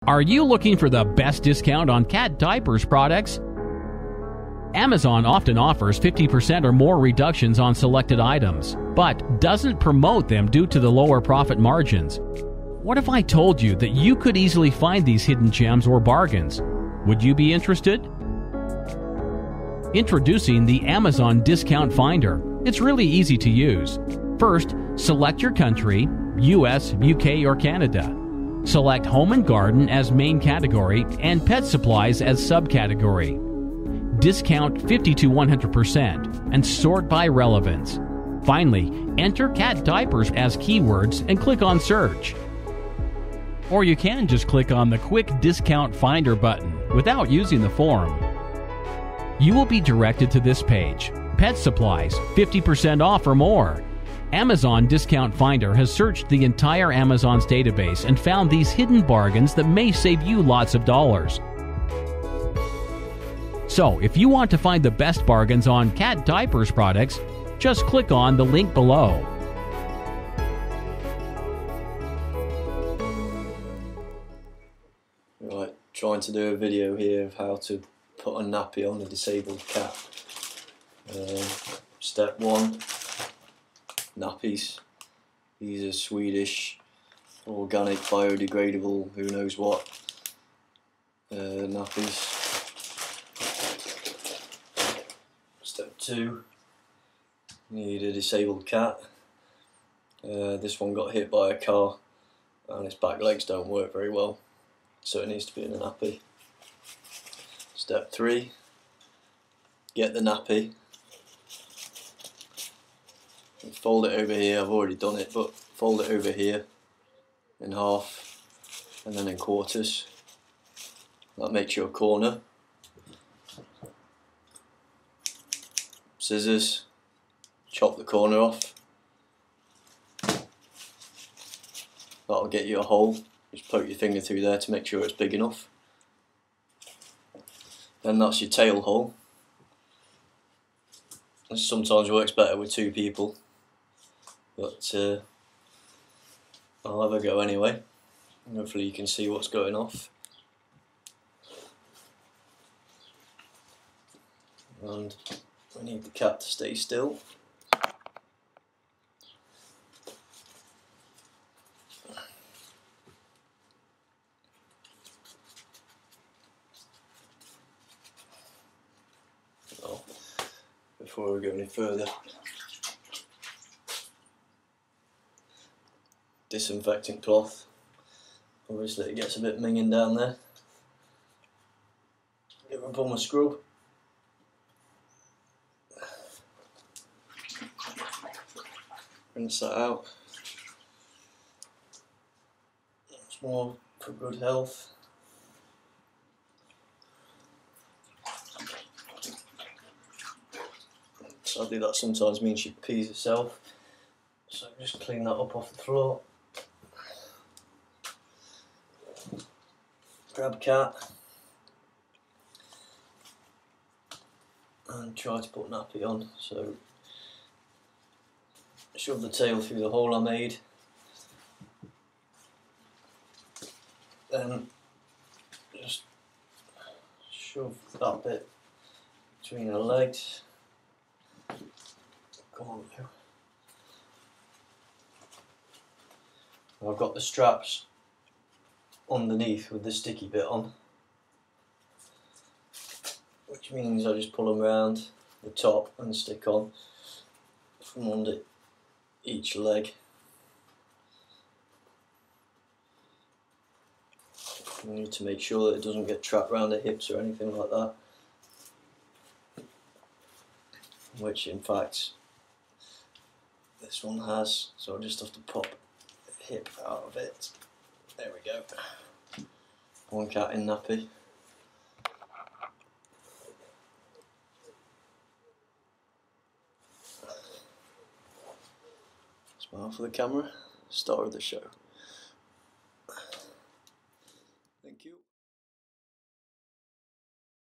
Are you looking for the best discount on cat diapers products? Amazon often offers 50% or more reductions on selected items, but doesn't promote them due to the lower profit margins. What if I told you that you could easily find these hidden gems or bargains? Would you be interested? Introducing the Amazon Discount Finder. It's really easy to use. First, select your country, US, UK, or Canada. Select Home and Garden as main category and Pet Supplies as subcategory. Discount 50 to 100% and sort by relevance. Finally, enter cat diapers as keywords and click on Search. Or you can just click on the Quick Discount Finder button without using the form. You will be directed to this page. Pet Supplies, 50% off or more. Amazon Discount Finder has searched the entire Amazon's database and found these hidden bargains that may save you lots of dollars. So, if you want to find the best bargains on cat diapers products, just click on the link below. Right, trying to do a video here of how to put a nappy on a disabled cat. Step 1. Nappies. These are Swedish, organic, biodegradable, who knows what nappies. Step 2, need a disabled cat. This one got hit by a car and its back legs don't work very well, so it needs to be in a nappy. Step 3, get the nappy. Fold it over here. I've already done it, but fold it over here in half and then in quarters. That makes your corner. Scissors, chop the corner off. That'll get you a hole. Just poke your finger through there to make sure it's big enough. Then that's your tail hole. This sometimes works better with 2 people. But I'll have a go anyway. Hopefully you can see what's going off. And we need the cat to stay still. Well, before we go any further, disinfectant cloth. Obviously it gets a bit minging down there. Give it a bum of scrub. Rinse that out. It's more for good health. Sadly that sometimes means she pees herself. So just clean that up off the floor. Grab cat and try to put nappy on. So shove the tail through the hole I made, then just shove that bit between her legs. Come on now. I've got the straps underneath with the sticky bit on, which means I just pull them around the top and stick on from under each leg. You need to make sure that it doesn't get trapped around the hips or anything like that, which in fact this one has, so I just have to pop the hip out of it. There we go. One cat in nappy. Smile for the camera. Star of the show.